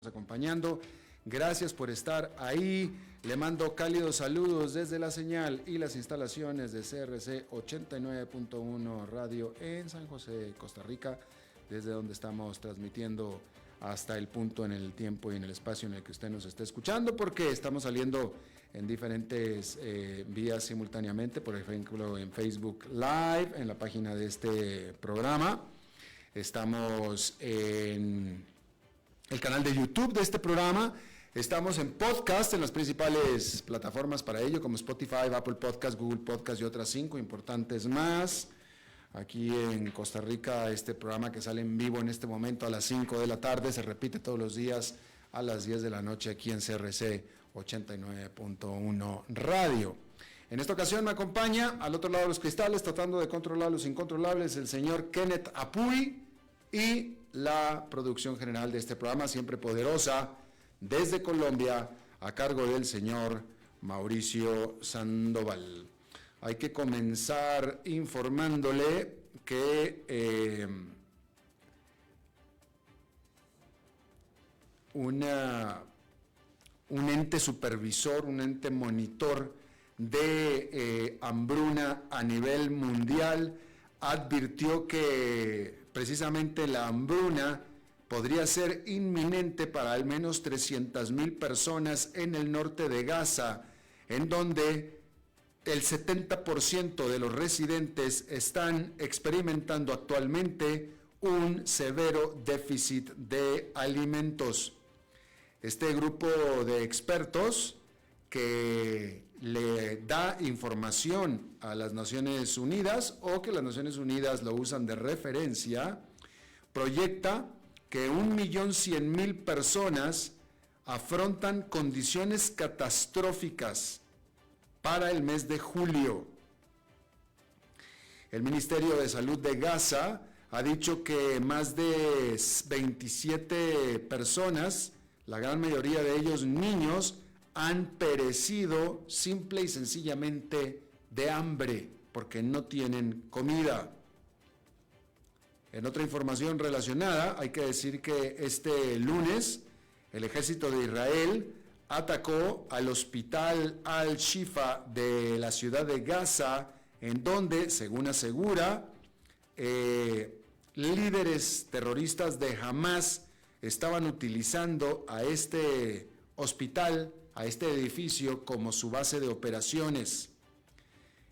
acompañando. Gracias por estar ahí. Le mando cálidos saludos desde la señal y las instalaciones de CRC 89.1 Radio en San José, Costa Rica, desde donde estamos transmitiendo hasta el punto en el tiempo y en el espacio en el que usted nos esté escuchando, porque estamos saliendo en diferentes vías simultáneamente, por ejemplo en Facebook Live, en la página de este programa. Estamos en el canal de YouTube de este programa. Estamos en podcast en las principales plataformas para ello, como Spotify, Apple Podcast, Google Podcast y otras 5 importantes más. Aquí en Costa Rica, este programa que sale en vivo en este momento a las 5 de la tarde se repite todos los días a las 10 de la noche aquí en CRC 89.1 Radio. En esta ocasión me acompaña al otro lado de los cristales, tratando de controlar los incontrolables, el señor Kenneth Apuy, y la producción general de este programa, siempre poderosa, desde Colombia, a cargo del señor Mauricio Sandoval. Hay que comenzar informándole que un ente supervisor, un ente monitor de hambruna a nivel mundial advirtió que precisamente la hambruna podría ser inminente para al menos 300,000 personas en el norte de Gaza, en donde el 70% de los residentes están experimentando actualmente un severo déficit de alimentos. Este grupo de expertos que le da información a las Naciones Unidas, o que las Naciones Unidas lo usan de referencia, proyecta que 1.100.000 personas afrontan condiciones catastróficas para el mes de julio. El Ministerio de Salud de Gaza ha dicho que más de 27 personas, la gran mayoría de ellos niños, han perecido simple y sencillamente de hambre, porque no tienen comida. En otra información relacionada, hay que decir que este lunes el ejército de Israel atacó al hospital Al-Shifa de la ciudad de Gaza, en donde, según asegura, líderes terroristas de Hamas estaban utilizando a este hospital, a este edificio, como su base de operaciones.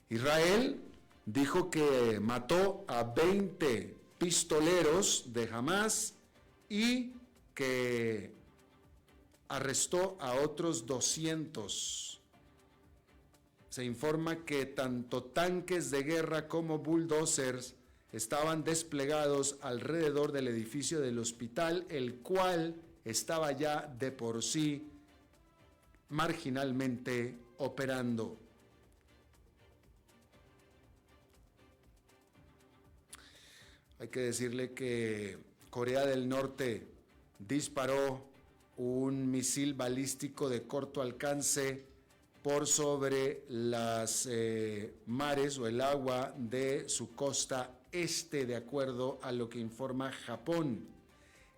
Israel dijo que mató a 20 pistoleros de Hamas y que arrestó a otros 200. Se informa que tanto tanques de guerra como bulldozers estaban desplegados alrededor del edificio del hospital, el cual estaba ya de por sí marginalmente operando. Hay que decirle que Corea del Norte disparó un misil balístico de corto alcance por sobre las mares o el agua de su costa este, de acuerdo a lo que informa Japón.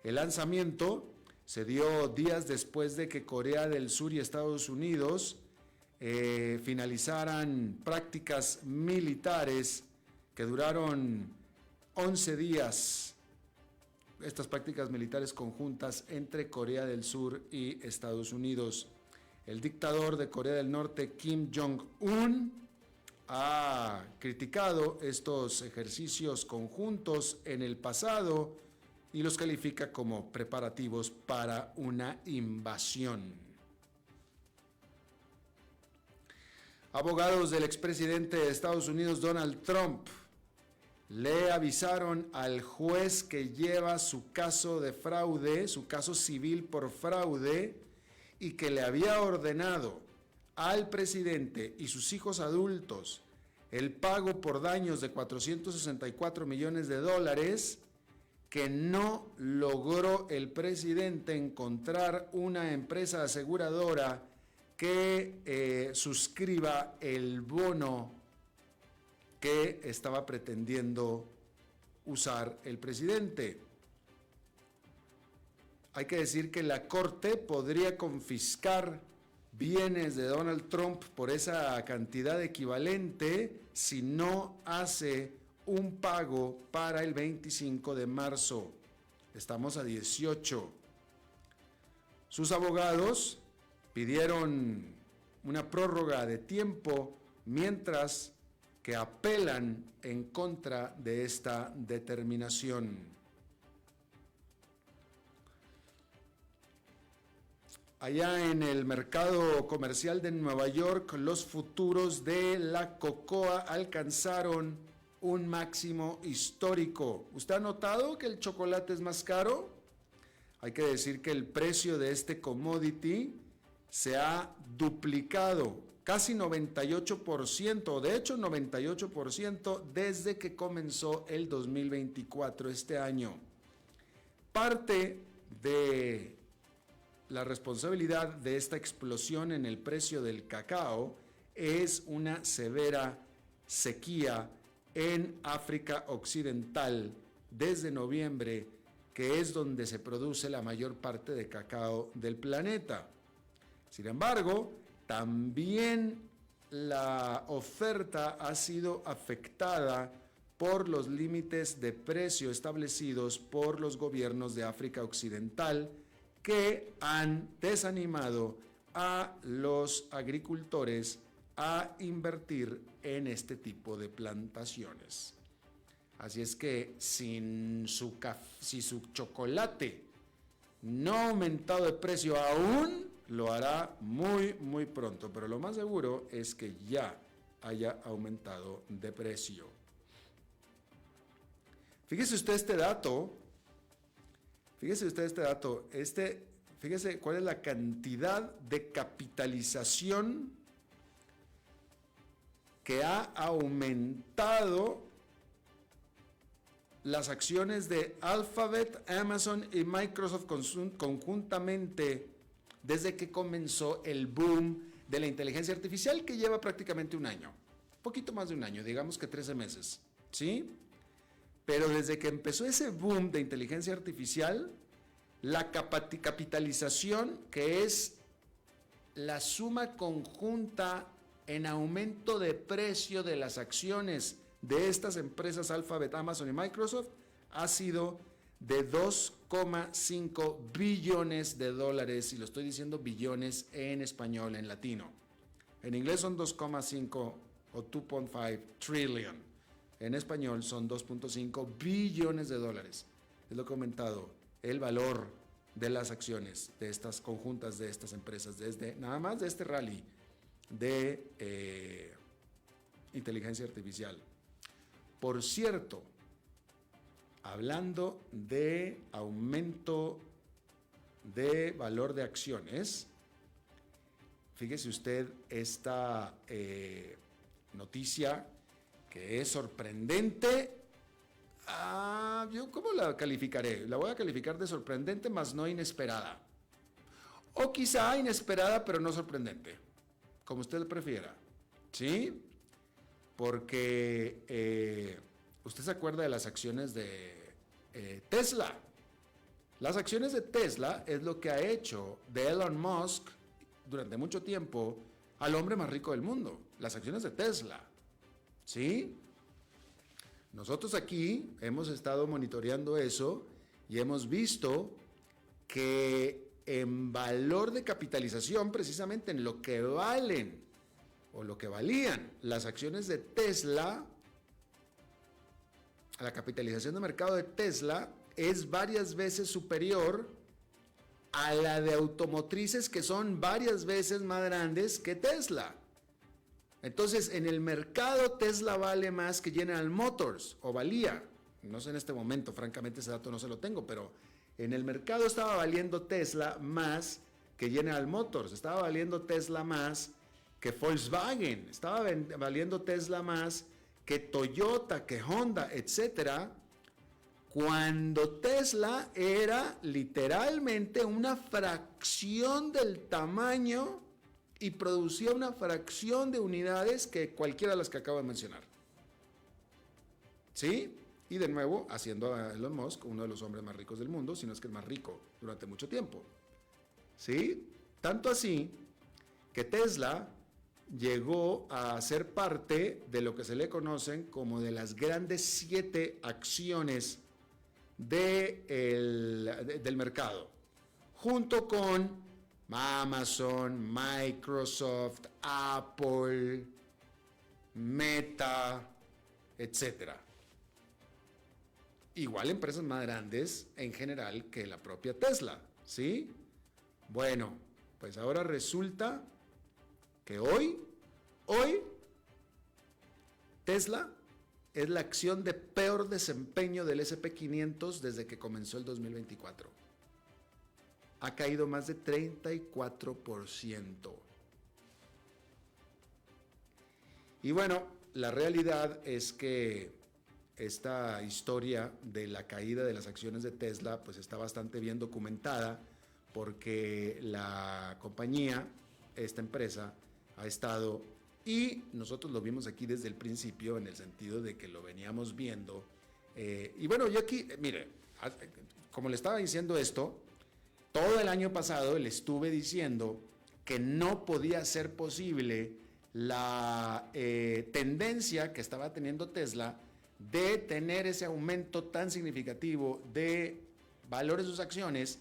El lanzamiento se dio días después de que Corea del Sur y Estados Unidos finalizaran prácticas militares que duraron 11 días, estas prácticas militares conjuntas entre Corea del Sur y Estados Unidos. El dictador de Corea del Norte, Kim Jong-un, ha criticado estos ejercicios conjuntos en el pasado y los califica como preparativos para una invasión. Abogados del expresidente de Estados Unidos, Donald Trump, le avisaron al juez que lleva su caso de fraude, su caso civil por fraude, y que le había ordenado al presidente y sus hijos adultos el pago por daños de $464 millones, que no logró el presidente encontrar una empresa aseguradora que suscriba el bono que estaba pretendiendo usar el presidente. hay que decir que la Corte podría confiscar bienes de Donald Trump por esa cantidad equivalente si no hace un pago para el 25 de marzo. Estamos a 18. Sus abogados pidieron una prórroga de tiempo mientras que apelan en contra de esta determinación. Allá en el mercado comercial de Nueva York, los futuros de la cocoa alcanzaron un máximo histórico. ¿Usted ha notado que el chocolate es más caro? Hay que decir que el precio de este commodity se ha duplicado, casi 98%, de hecho 98% desde que comenzó el 2024, este año. Parte de la responsabilidad de esta explosión en el precio del cacao es una severa sequía en África Occidental desde noviembre, que es donde se produce la mayor parte de cacao del planeta. Sin embargo, también la oferta ha sido afectada por los límites de precio establecidos por los gobiernos de África Occidental, que han desanimado a los agricultores a invertir en este tipo de plantaciones. Así es que si su chocolate no ha aumentado de precio aún, lo hará muy, muy pronto, pero lo más seguro es que ya haya aumentado de precio. Fíjese usted este dato. Fíjese cuál es la cantidad de capitalización que ha aumentado las acciones de Alphabet, Amazon y Microsoft conjuntamente desde que comenzó el boom de la inteligencia artificial, que lleva prácticamente un año, poquito más de un año, digamos que 13 meses, ¿sí? Pero desde que empezó ese boom de inteligencia artificial, la capitalización, que es la suma conjunta en aumento de precio de las acciones de estas empresas Alphabet, Amazon y Microsoft, ha sido de 2,5 billones de dólares, y lo estoy diciendo billones en español, en latino. En inglés son 2,5 o 2.5 trillion. En español son 2.5 billones de dólares. Es lo que ha aumentado el valor de las acciones de estas conjuntas de estas empresas desde nada más de este rally de inteligencia artificial. Por cierto, hablando de aumento de valor de acciones, fíjese usted esta noticia que es sorprendente. ¿Yo cómo la calificaré? La voy a calificar de sorprendente, más no inesperada. O quizá inesperada, pero no sorprendente, como usted prefiera, ¿sí? Porque usted se acuerda de las acciones de Tesla. Las acciones de Tesla es lo que ha hecho de Elon Musk durante mucho tiempo al hombre más rico del mundo. Las acciones de Tesla, ¿sí? Nosotros aquí hemos estado monitoreando eso y hemos visto que en valor de capitalización, precisamente en lo que valen o lo que valían las acciones de Tesla, la capitalización de mercado de Tesla es varias veces superior a la de automotrices, que son varias veces más grandes que Tesla. Entonces, en el mercado Tesla vale más que General Motors, o valía, no sé en este momento, francamente ese dato no se lo tengo, pero en el mercado estaba valiendo Tesla más que General Motors, estaba valiendo Tesla más que Volkswagen, estaba valiendo Tesla más que Toyota, que Honda, etcétera, cuando Tesla era literalmente una fracción del tamaño y producía una fracción de unidades que cualquiera de las que acabo de mencionar. ¿Sí? Y de nuevo, haciendo a Elon Musk uno de los hombres más ricos del mundo, si no es que el más rico durante mucho tiempo. ¿Sí? Tanto así que Tesla llegó a ser parte de lo que se le conocen como de las grandes 7 acciones del mercado, junto con Amazon, Microsoft, Apple, Meta, etcétera. Igual empresas más grandes en general que la propia Tesla, ¿sí? Bueno, pues ahora resulta que hoy Tesla es la acción de peor desempeño del S&P 500 desde que comenzó el 2024. Ha caído más de 34%. Y bueno, la realidad es que esta historia de la caída de las acciones de Tesla pues está bastante bien documentada, porque la compañía, esta empresa, ha estado, y nosotros lo vimos aquí desde el principio en el sentido de que lo veníamos viendo. Y bueno, yo aquí, mire, como le estaba diciendo esto, todo el año pasado le estuve diciendo que no podía ser posible la tendencia que estaba teniendo Tesla de tener ese aumento tan significativo de valores de sus acciones,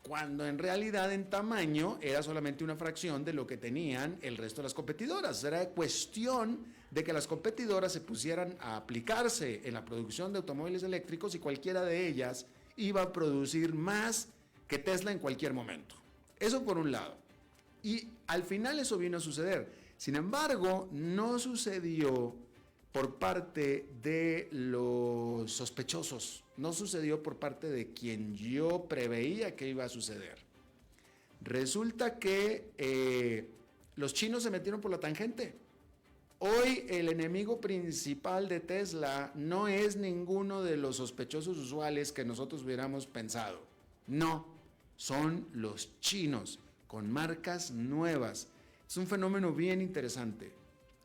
cuando en realidad en tamaño era solamente una fracción de lo que tenían el resto de las competidoras. Era cuestión de que las competidoras se pusieran a aplicarse en la producción de automóviles eléctricos y cualquiera de ellas iba a producir más que Tesla en cualquier momento. Eso por un lado. Y al final eso vino a suceder. Sin embargo, no sucedió por parte de los sospechosos, no sucedió por parte de quien yo preveía que iba a suceder. Resulta que los chinos se metieron por la tangente. Hoy el enemigo principal de Tesla no es ninguno de los sospechosos usuales que nosotros hubiéramos pensado. No, son los chinos con marcas nuevas. Es un fenómeno bien interesante.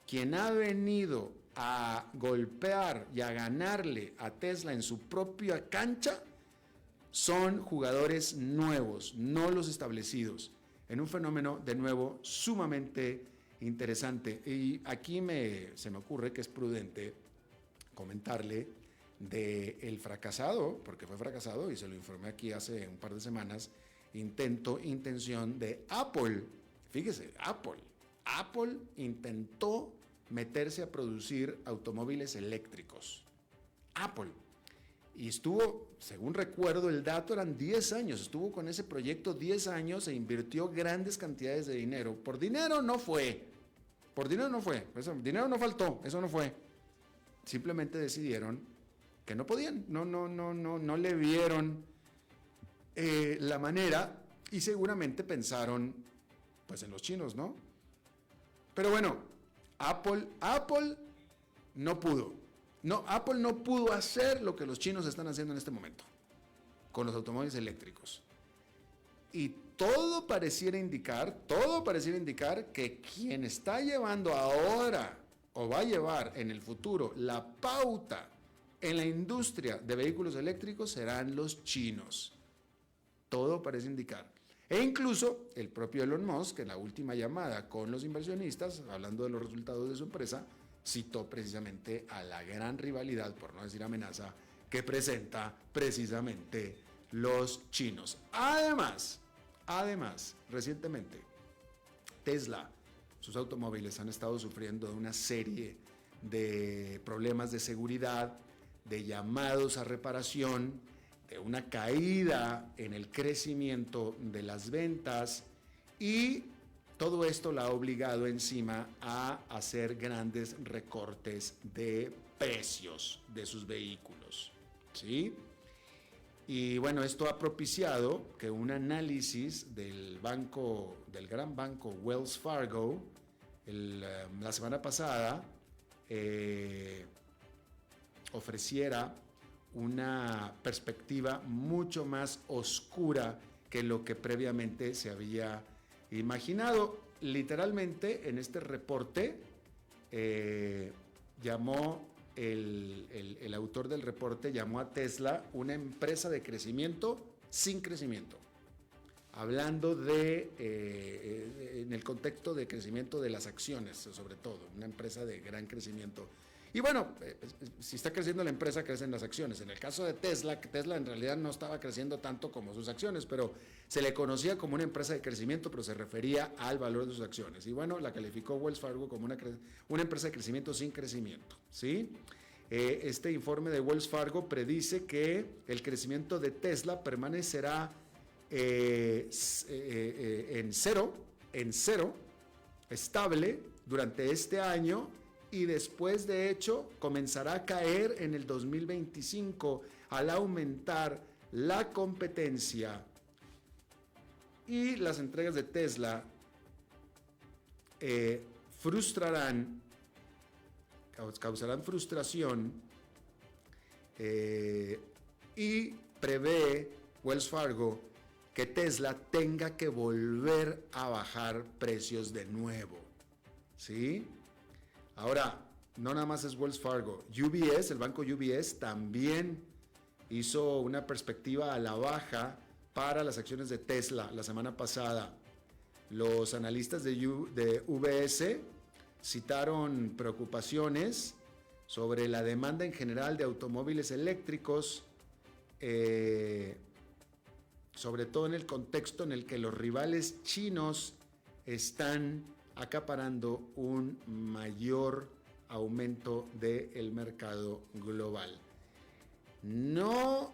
Quien ha venido a golpear y a ganarle a Tesla en su propia cancha son jugadores nuevos, no los establecidos, en un fenómeno de nuevo sumamente interesante. Y aquí se me ocurre que es prudente comentarle del fracasado, porque fue fracasado y se lo informé aquí hace un par de semanas, intención de Apple. Fíjese, Apple intentó meterse a producir automóviles eléctricos. Apple. Y estuvo, según recuerdo el dato, eran 10 años. Estuvo con ese proyecto 10 años e invirtió grandes cantidades de dinero. Por dinero no fue. Dinero no faltó. Eso no fue. Simplemente decidieron que no podían. No le vieron la manera y seguramente pensaron pues en los chinos, ¿no? Pero bueno, Apple no pudo. Apple no pudo hacer lo que los chinos están haciendo en este momento con los automóviles eléctricos. Y todo pareciera indicar que quien está llevando ahora o va a llevar en el futuro la pauta en la industria de vehículos eléctricos serán los chinos. Todo parece indicar. E incluso el propio Elon Musk, en la última llamada con los inversionistas, hablando de los resultados de su empresa, citó precisamente a la gran rivalidad, por no decir amenaza, que presenta precisamente los chinos. Además, recientemente, Tesla, sus automóviles han estado sufriendo de una serie de problemas de seguridad, de llamados a reparación, de una caída en el crecimiento de las ventas, y todo esto la ha obligado encima a hacer grandes recortes de precios de sus vehículos, ¿sí? Y bueno, esto ha propiciado que un análisis del gran banco Wells Fargo, la semana pasada, ofreciera una perspectiva mucho más oscura que lo que previamente se había imaginado. Literalmente en este reporte llamó el autor del reporte llamó a Tesla una empresa de crecimiento sin crecimiento, hablando en el contexto de crecimiento de las acciones, sobre todo, una empresa de gran crecimiento. Y bueno, si está creciendo la empresa, crecen las acciones. En el caso de Tesla, que Tesla en realidad no estaba creciendo tanto como sus acciones, pero se le conocía como una empresa de crecimiento, pero se refería al valor de sus acciones. Y bueno, la calificó Wells Fargo como una empresa de crecimiento sin crecimiento, ¿sí? Este informe de Wells Fargo predice que el crecimiento de Tesla permanecerá en cero, estable durante este año, y después de hecho comenzará a caer en el 2025 al aumentar la competencia, y las entregas de Tesla causarán frustración, y prevé Wells Fargo que Tesla tenga que volver a bajar precios de nuevo, ¿sí? Ahora, no nada más es Wells Fargo. UBS, el banco UBS, también hizo una perspectiva a la baja para las acciones de Tesla la semana pasada. Los analistas de UBS citaron preocupaciones sobre la demanda en general de automóviles eléctricos, sobre todo en el contexto en el que los rivales chinos están acaparando un mayor aumento del mercado global. No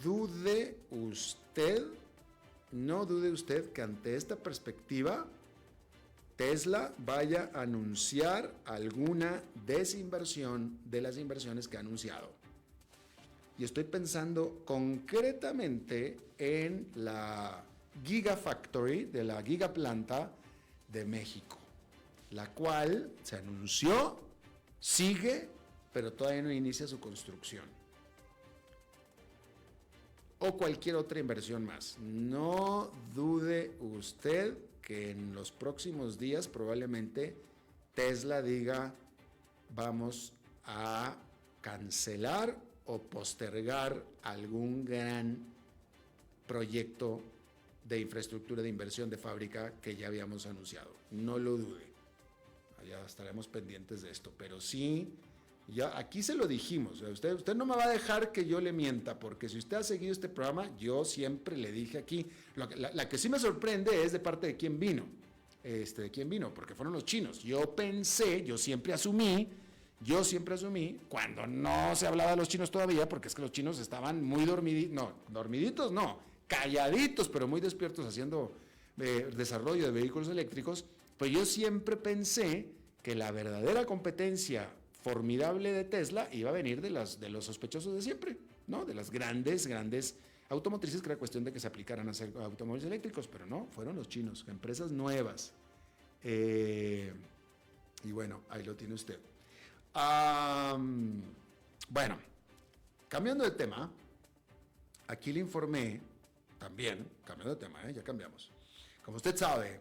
dude usted que ante esta perspectiva Tesla vaya a anunciar alguna desinversión de las inversiones que ha anunciado. Y estoy pensando concretamente en la Gigafactory, de la Gigaplanta de México, la cual se anunció, sigue, pero todavía no inicia su construcción. O cualquier otra inversión más. No dude usted que en los próximos días probablemente Tesla diga: vamos a cancelar o postergar algún gran proyecto de infraestructura de inversión de fábrica que ya habíamos anunciado. No lo dude. Ya estaremos pendientes de esto, pero sí, ya aquí se lo dijimos. Usted no me va a dejar que yo le mienta, porque si usted ha seguido este programa, yo siempre le dije aquí. La que sí me sorprende es de parte de quién vino. De quién vino, porque fueron los chinos. Yo siempre asumí, cuando no se hablaba de los chinos todavía, porque es que los chinos estaban muy calladitos, pero muy despiertos haciendo desarrollo de vehículos eléctricos. Pues yo siempre pensé que la verdadera competencia formidable de Tesla iba a venir de los sospechosos de siempre, ¿no? De las grandes automotrices, que era cuestión de que se aplicaran a hacer automóviles eléctricos, pero no, fueron los chinos, empresas nuevas. Y bueno, ahí lo tiene usted. Bueno, cambiando de tema, aquí le informé también, cambiando de tema, ya cambiamos. Como usted sabe,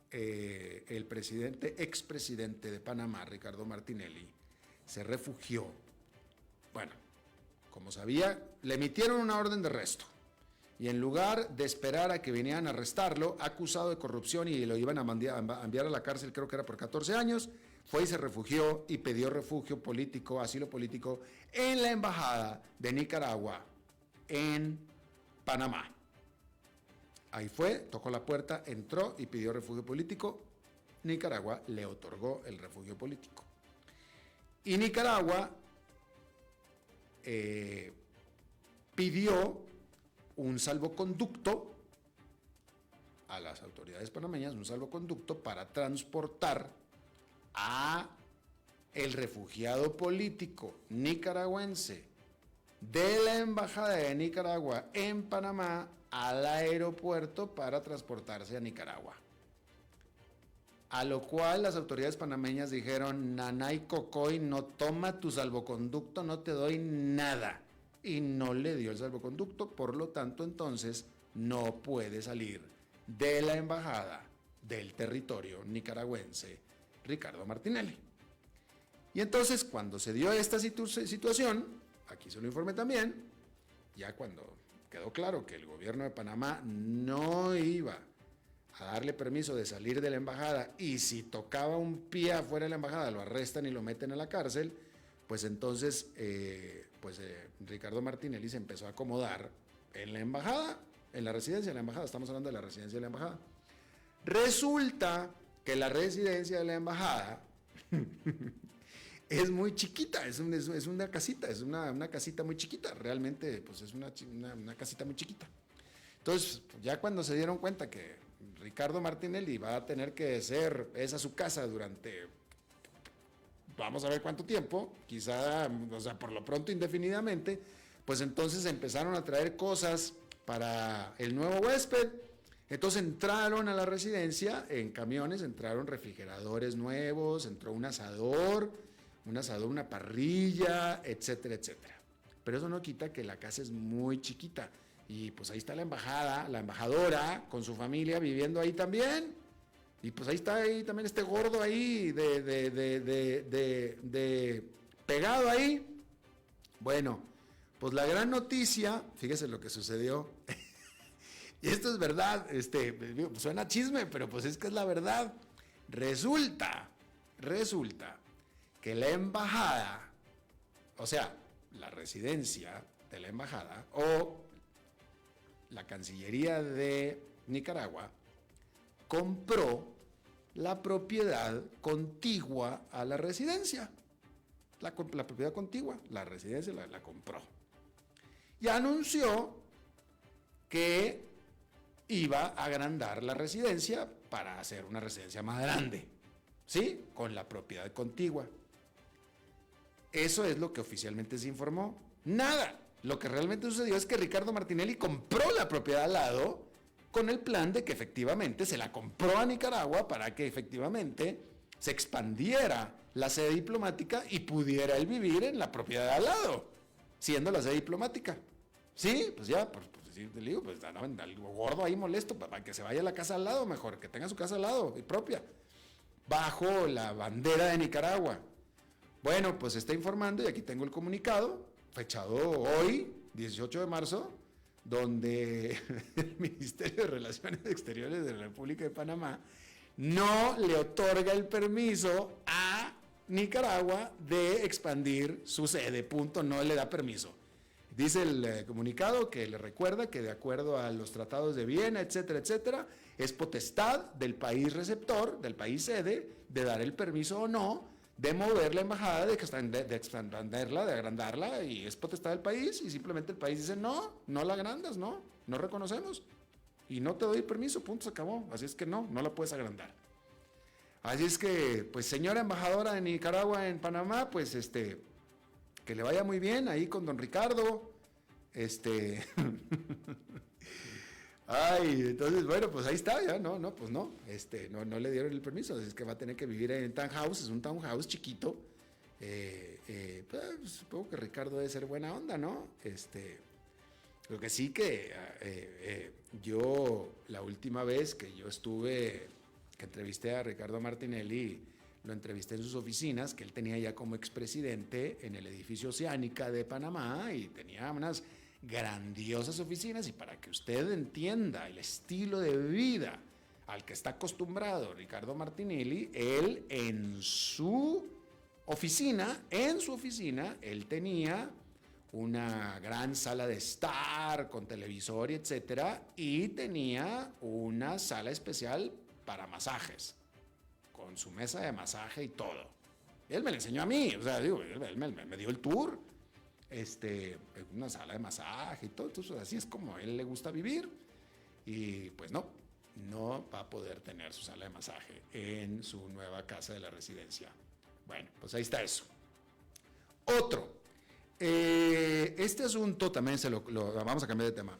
el expresidente de Panamá, Ricardo Martinelli, se refugió. Bueno, como sabía, le emitieron una orden de arresto, y en lugar de esperar a que vinieran a arrestarlo, acusado de corrupción y lo iban a enviar a la cárcel, creo que era por 14 años, fue y se refugió y pidió refugio político, asilo político, en la embajada de Nicaragua en Panamá. Ahí fue, tocó la puerta, entró y pidió refugio político. Nicaragua le otorgó el refugio político. Y Nicaragua pidió un salvoconducto a las autoridades panameñas, un salvoconducto para transportar a el refugiado político nicaragüense de la embajada de Nicaragua en Panamá al aeropuerto para transportarse a Nicaragua. A lo cual las autoridades panameñas dijeron: nanay cocoy, no toma tu salvoconducto, no te doy nada. Y no le dio el salvoconducto, por lo tanto entonces no puede salir de la embajada del territorio nicaragüense Ricardo Martinelli. Y entonces, cuando se dio esta situación, aquí se lo informé también, ya cuando quedó claro que el gobierno de Panamá no iba a darle permiso de salir de la embajada, y si tocaba un pie afuera de la embajada lo arrestan y lo meten a la cárcel, pues entonces Ricardo Martinelli se empezó a acomodar en la embajada, en la residencia de la embajada. Estamos hablando de la residencia de la embajada. Resulta que la residencia de la embajada es muy chiquita, es una casita, es una casita muy chiquita, realmente pues es una casita muy chiquita. Entonces, ya cuando se dieron cuenta que Ricardo Martinelli va a tener que ser esa su casa durante, vamos a ver cuánto tiempo, quizá, o sea, por lo pronto indefinidamente, pues entonces empezaron a traer cosas para el nuevo huésped. Entonces entraron a la residencia en camiones, entraron refrigeradores nuevos, entró un asador, una parrilla, etcétera, etcétera. Pero eso no quita que la casa es muy chiquita. Y pues ahí está la embajadora con su familia viviendo ahí también. Y pues ahí está ahí también este gordo ahí pegado ahí. Bueno, pues la gran noticia, fíjese lo que sucedió. Y esto es verdad, suena chisme, pero pues es que es la verdad. Resulta que la embajada, o sea, la residencia de la embajada o la Cancillería de Nicaragua compró la propiedad contigua a la residencia. La propiedad contigua, la residencia la compró. Y anunció que iba a agrandar la residencia para hacer una residencia más grande, ¿sí? Con la propiedad contigua. Eso es lo que oficialmente se informó. Nada. Lo que realmente sucedió es que Ricardo Martinelli compró la propiedad al lado con el plan de que efectivamente se la compró a Nicaragua para que efectivamente se expandiera la sede diplomática y pudiera él vivir en la propiedad al lado, siendo la sede diplomática. Sí, pues ya, pues le digo, pues algo gordo ahí molesto, para que se vaya a la casa al lado mejor, que tenga su casa al lado y propia, bajo la bandera de Nicaragua. Bueno, pues se está informando y aquí tengo el comunicado, fechado hoy, 18 de marzo, donde el Ministerio de Relaciones Exteriores de la República de Panamá no le otorga el permiso a Nicaragua de expandir su sede, punto, no le da permiso. Dice el comunicado que le recuerda que de acuerdo a los tratados de Viena, etcétera, etcétera, es potestad del país receptor, del país sede, de dar el permiso o no, de mover la embajada, de expandirla, de agrandarla, y es potestad del país, y simplemente el país dice, no la agrandas, no reconocemos, y no te doy permiso, punto, se acabó, así es que no la puedes agrandar. Así es que, pues señora embajadora de Nicaragua en Panamá, pues que le vaya muy bien ahí con don Ricardo, Ay, entonces, bueno, pues ahí está, ya, no le dieron el permiso, así es que va a tener que vivir en townhouse, es un townhouse chiquito, pues, supongo que Ricardo debe ser buena onda, ¿no? Lo que sí que yo, la última vez que yo que entrevisté a Ricardo Martinelli, lo entrevisté en sus oficinas, que él tenía ya como expresidente en el edificio Oceánica de Panamá, y tenía unas grandiosas oficinas, y para que usted entienda el estilo de vida al que está acostumbrado Ricardo Martinelli, él en su oficina, él tenía una gran sala de estar con televisor y etcétera, y tenía una sala especial para masajes, con su mesa de masaje y todo. Él me lo enseñó a mí, o sea, digo, él me dio el tour, una sala de masaje y todo, entonces así es como a él le gusta vivir, y pues no va a poder tener su sala de masaje en su nueva casa de la residencia. Bueno, pues ahí está eso. Otro, este asunto también vamos a cambiar de tema.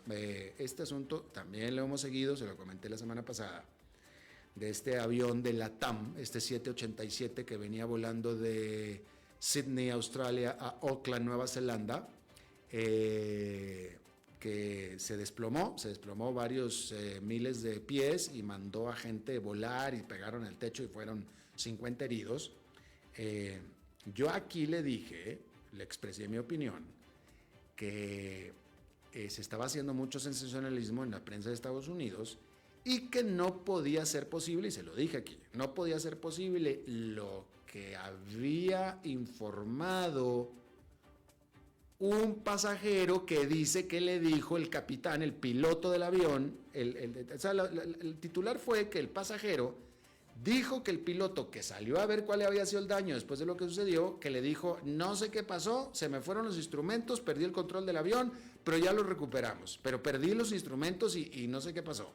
Este asunto también lo hemos seguido, se lo comenté la semana pasada, de este avión de LATAM, este 787 que venía volando de Sydney, Australia, a Auckland, Nueva Zelanda, que se desplomó varios miles de pies y mandó a gente volar y pegaron el techo y fueron 50 heridos. Yo aquí le dije, le expresé mi opinión, que se estaba haciendo mucho sensacionalismo en la prensa de Estados Unidos y que no podía ser posible, y se lo dije aquí, no podía ser posible lo que había informado un pasajero que dice que le dijo el capitán, el piloto del avión, el titular fue que el pasajero dijo que el piloto que salió a ver cuál había sido el daño después de lo que sucedió, que le dijo, no sé qué pasó, se me fueron los instrumentos, perdí el control del avión, pero ya lo recuperamos, pero perdí los instrumentos y no sé qué pasó.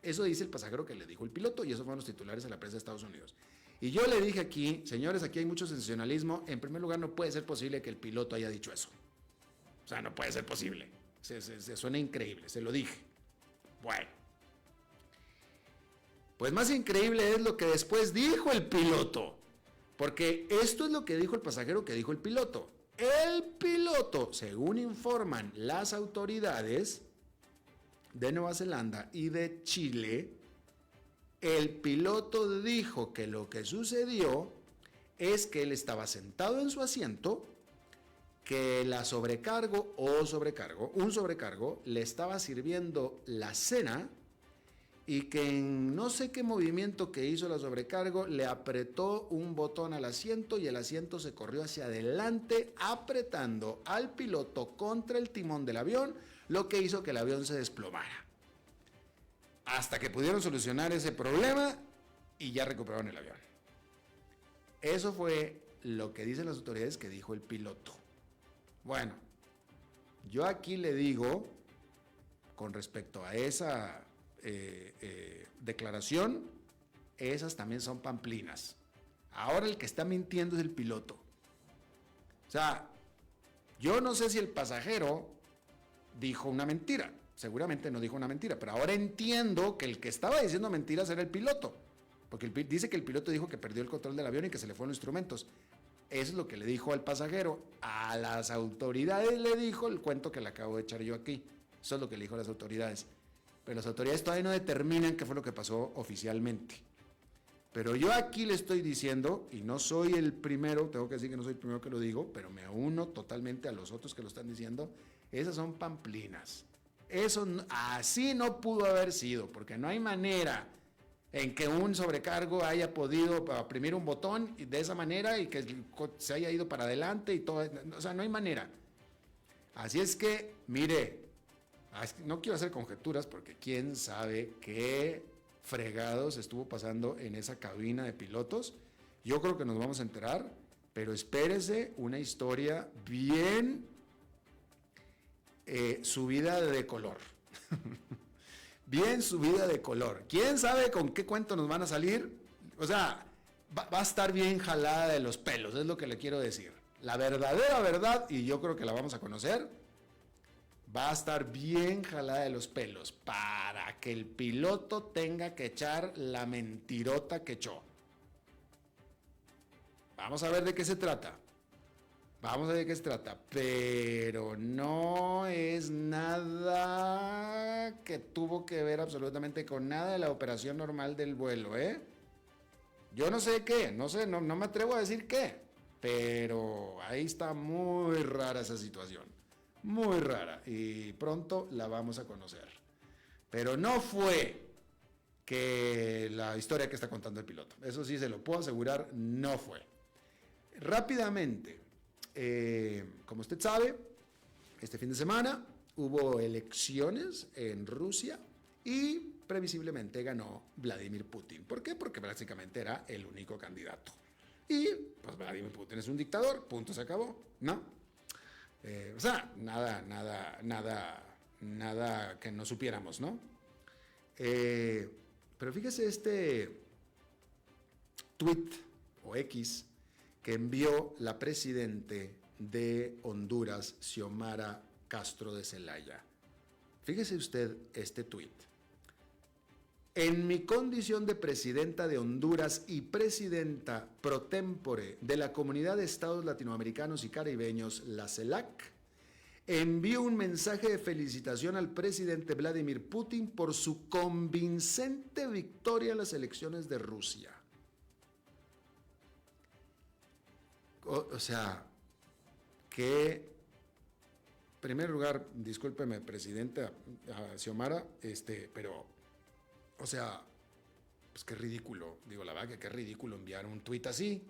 Eso dice el pasajero que le dijo el piloto, y esos fueron los titulares de la prensa de Estados Unidos. Y yo le dije aquí, señores, aquí hay mucho sensacionalismo. En primer lugar, no puede ser posible que el piloto haya dicho eso. O sea, no puede ser posible. Se suena increíble, se lo dije. Bueno. Pues más increíble es lo que después dijo el piloto. Porque esto es lo que dijo el pasajero que dijo el piloto. El piloto, según informan las autoridades de Nueva Zelanda y de Chile, el piloto dijo que lo que sucedió es que él estaba sentado en su asiento, que un sobrecargo, le estaba sirviendo la cena y que en no sé qué movimiento que hizo la sobrecargo le apretó un botón al asiento y el asiento se corrió hacia adelante apretando al piloto contra el timón del avión, lo que hizo que el avión se desplomara. Hasta que pudieron solucionar ese problema y ya recuperaron el avión. Eso fue lo que dicen las autoridades que dijo el piloto. Bueno, yo aquí le digo, con respecto a esa declaración, esas también son pamplinas. Ahora el que está mintiendo es el piloto. O sea, yo no sé si el pasajero dijo una mentira. Seguramente no dijo una mentira, pero ahora entiendo que el que estaba diciendo mentiras era el piloto. Porque dice que el piloto dijo que perdió el control del avión y que se le fueron los instrumentos. Eso es lo que le dijo al pasajero. A las autoridades le dijo el cuento que le acabo de echar yo aquí. Eso es lo que le dijo a las autoridades. Pero las autoridades todavía no determinan qué fue lo que pasó oficialmente. Pero yo aquí le estoy diciendo, y no soy el primero, tengo que decir que no soy el primero que lo digo, pero me uno totalmente a los otros que lo están diciendo, esas son pamplinas. Eso así no pudo haber sido, porque no hay manera en que un sobrecargo haya podido oprimir un botón de esa manera y que se haya ido para adelante y todo. O sea, no hay manera. Así es que, mire, no quiero hacer conjeturas porque quién sabe qué fregados estuvo pasando en esa cabina de pilotos. Yo creo que nos vamos a enterar, pero espérese una historia bien subida de color. Bien subida de color. ¿Quién sabe con qué cuento nos van a salir? O sea, va a estar bien jalada de los pelos, es lo que le quiero decir. La verdadera verdad, y yo creo que la vamos a conocer, va a estar bien jalada de los pelos para que el piloto tenga que echar la mentirota que echó. Vamos a ver de qué se trata. Vamos a ver de qué se trata, pero no es nada que tuvo que ver absolutamente con nada de la operación normal del vuelo, ¿eh? Yo no sé qué, no sé, no me atrevo a decir qué, pero ahí está muy rara esa situación, muy rara, y pronto la vamos a conocer. Pero no fue que la historia que está contando el piloto, eso sí se lo puedo asegurar, no fue. Rápidamente. Como usted sabe, este fin de semana hubo elecciones en Rusia y previsiblemente ganó Vladimir Putin. ¿Por qué? Porque básicamente era el único candidato. Y pues Vladimir Putin es un dictador, punto, se acabó, ¿no? O sea, nada que no supiéramos, ¿no? Pero fíjese este tweet o X que envió la presidente de Honduras, Xiomara Castro de Zelaya. Fíjese usted este tuit. En mi condición de presidenta de Honduras y presidenta pro tempore de la Comunidad de Estados Latinoamericanos y Caribeños, la CELAC, envío un mensaje de felicitación al presidente Vladimir Putin por su convincente victoria en las elecciones de Rusia. o sea, que, en primer lugar, discúlpeme, presidenta Xiomara, pero, o sea, pues qué ridículo, digo la verdad que qué ridículo enviar un tuit así.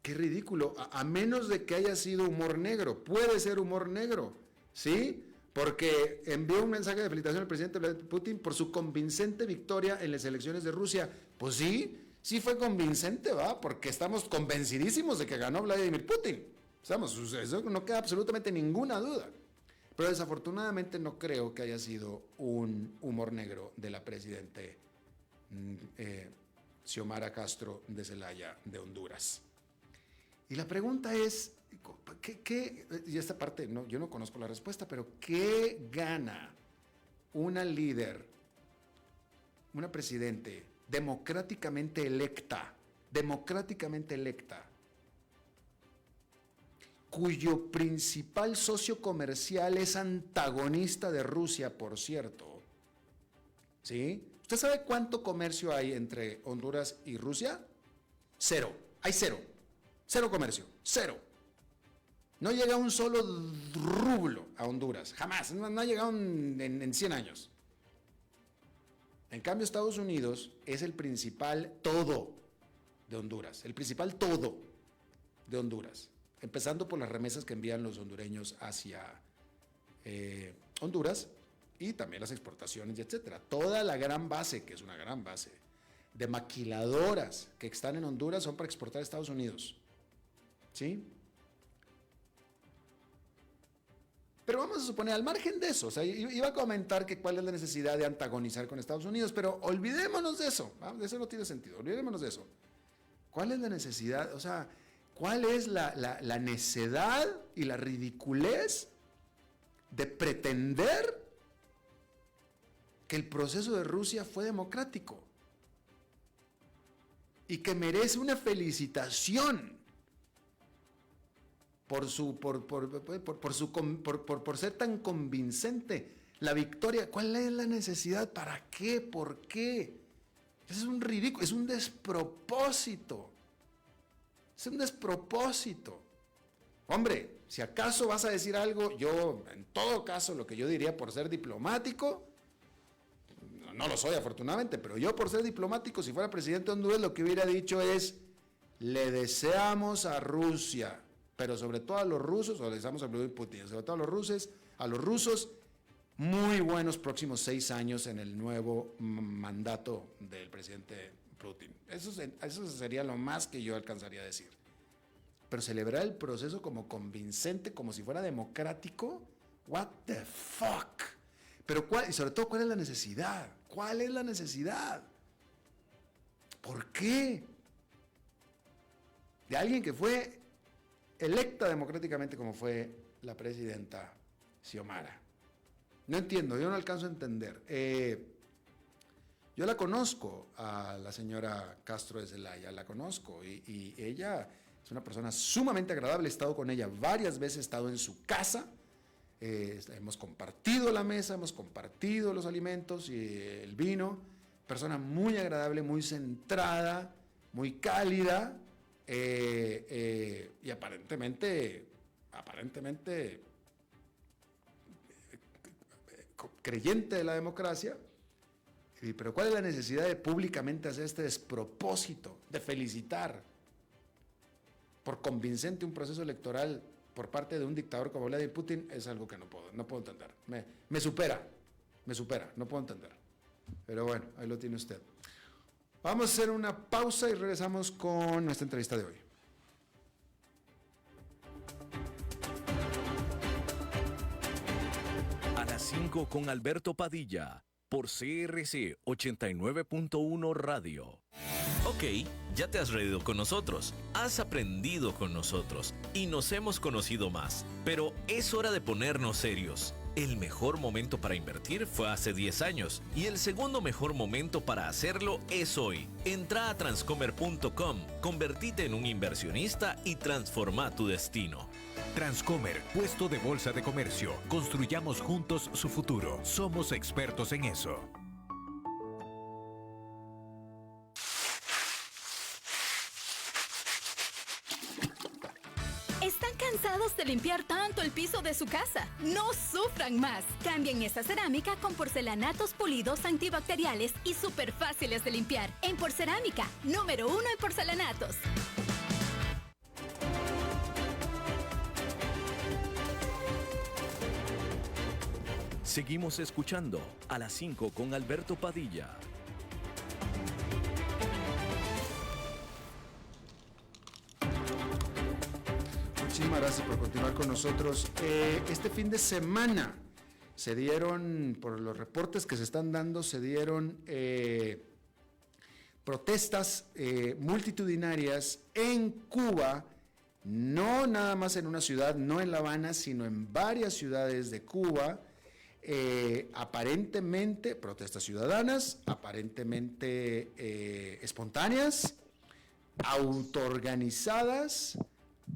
Qué ridículo, a menos de que haya sido humor negro, puede ser humor negro, ¿sí? Porque envió un mensaje de felicitación al presidente Vladimir Putin por su convincente victoria en las elecciones de Rusia. Pues sí fue convincente, ¿va? Porque estamos convencidísimos de que ganó Vladimir Putin. Estamos, eso no queda absolutamente ninguna duda. Pero desafortunadamente no creo que haya sido un humor negro de la presidente Xiomara Castro de Zelaya de Honduras. Y la pregunta es, y esta parte no, yo no conozco la respuesta, pero ¿qué gana una líder, una presidente democráticamente electa, cuyo principal socio comercial es antagonista de Rusia, por cierto? ¿Sí? ¿Usted sabe cuánto comercio hay entre Honduras y Rusia? Cero. Hay cero. Cero comercio. Cero. No llega un solo rublo a Honduras. Jamás. No ha llegado en 100 años. En cambio, Estados Unidos es el principal todo de Honduras. El principal todo de Honduras. Empezando por las remesas que envían los hondureños hacia Honduras y también las exportaciones y etcétera. Toda la gran base, que es una gran base, de maquiladoras que están en Honduras son para exportar a Estados Unidos. ¿Sí? Pero vamos a suponer, al margen de eso, o sea, iba a comentar que cuál es la necesidad de antagonizar con Estados Unidos, pero olvidémonos de eso, ¿va? Eso no tiene sentido, olvidémonos de eso. ¿Cuál es la necesidad? O sea, ¿cuál es la necedad y la ridiculez de pretender que el proceso de Rusia fue democrático y que merece una felicitación por ser tan convincente la victoria? ¿Cuál es la necesidad? ¿Para qué? ¿Por qué? Eso es un ridículo, es un despropósito. Es un despropósito. Hombre, si acaso vas a decir algo, yo, en todo caso, lo que yo diría por ser diplomático, no lo soy afortunadamente, pero yo por ser diplomático, si fuera presidente de Honduras, lo que hubiera dicho es, le deseamos a Rusia, pero sobre todo a los rusos, o le deseamos a Vladimir Putin, sobre todo a los rusos, muy buenos próximos 6 años en el nuevo mandato del presidente Putin. Eso sería lo más que yo alcanzaría a decir. Pero celebrar el proceso como convincente, como si fuera democrático, what the fuck. Pero y sobre todo, ¿cuál es la necesidad? ¿Cuál es la necesidad? ¿Por qué? De alguien que fue electa democráticamente como fue la presidenta Xiomara. No entiendo, yo no alcanzo a entender. Yo la conozco a la señora Castro de Zelaya, la conozco y ella es una persona sumamente agradable, he estado con ella varias veces, he estado en su casa, hemos compartido la mesa, hemos compartido los alimentos y el vino, persona muy agradable, muy centrada, muy cálida y aparentemente creyente de la democracia. Pero ¿cuál es la necesidad de públicamente hacer este despropósito, de felicitar por convincente un proceso electoral por parte de un dictador como Vladimir Putin? Es algo que no puedo entender. Me supera, no puedo entender. Pero bueno, ahí lo tiene usted. Vamos a hacer una pausa y regresamos con nuestra entrevista de hoy. A las 5 con Alberto Padilla, por CRC 89.1 Radio. Ok, ya te has reído con nosotros, has aprendido con nosotros y nos hemos conocido más. Pero es hora de ponernos serios. El mejor momento para invertir fue hace 10 años y el segundo mejor momento para hacerlo es hoy. Entra a transcomer.com, convertite en un inversionista y transforma tu destino. Transcomer, puesto de bolsa de comercio. Construyamos juntos su futuro. Somos expertos en eso. ¿Están cansados de limpiar tanto el piso de su casa? No sufran más. Cambien esa cerámica con porcelanatos pulidos antibacteriales y súper fáciles de limpiar. En Porcerámica, número 1 en porcelanatos. Seguimos escuchando a las 5 con Alberto Padilla. Muchísimas gracias por continuar con nosotros. Este fin de semana se dieron, por los reportes que se están dando, se dieron protestas multitudinarias en Cuba, no nada más en una ciudad, no en La Habana, sino en varias ciudades de Cuba. Aparentemente protestas ciudadanas, aparentemente espontáneas, autoorganizadas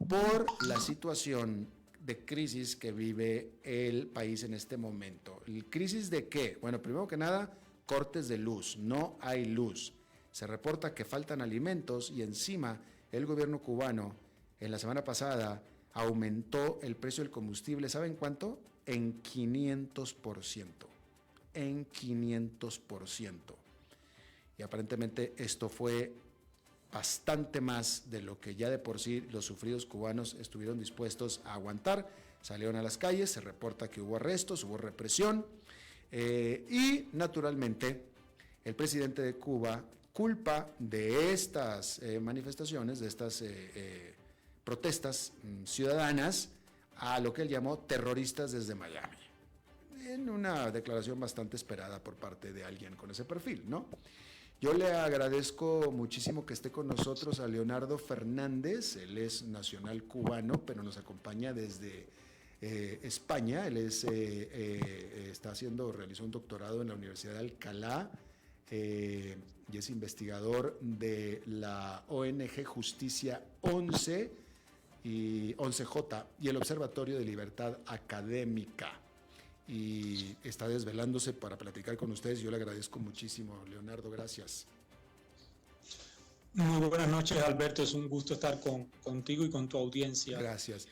por la situación de crisis que vive el país en este momento. ¿El crisis de qué? Bueno, primero que nada, cortes de luz, no hay luz. Se reporta que faltan alimentos y encima el gobierno cubano en la semana pasada aumentó el precio del combustible, ¿saben cuánto? En 500%. En 500%. Y aparentemente esto fue bastante más de lo que ya de por sí los sufridos cubanos estuvieron dispuestos a aguantar. Salieron a las calles, se reporta que hubo arrestos, hubo represión y naturalmente el presidente de Cuba culpa de estas manifestaciones, de estas protestas ciudadanas a lo que él llamó terroristas desde Miami, en una declaración bastante esperada por parte de alguien con ese perfil, ¿no? Yo le agradezco muchísimo que esté con nosotros a Leonardo Fernández. Él es nacional cubano, pero nos acompaña desde España. Él realizó un doctorado en la Universidad de Alcalá y es investigador de la ONG Justicia 11 y 11J y el Observatorio de Libertad Académica. Y está desvelándose para platicar con ustedes. Yo le agradezco muchísimo, Leonardo, gracias. Muy buenas noches, Alberto, es un gusto estar contigo y con tu audiencia. Gracias.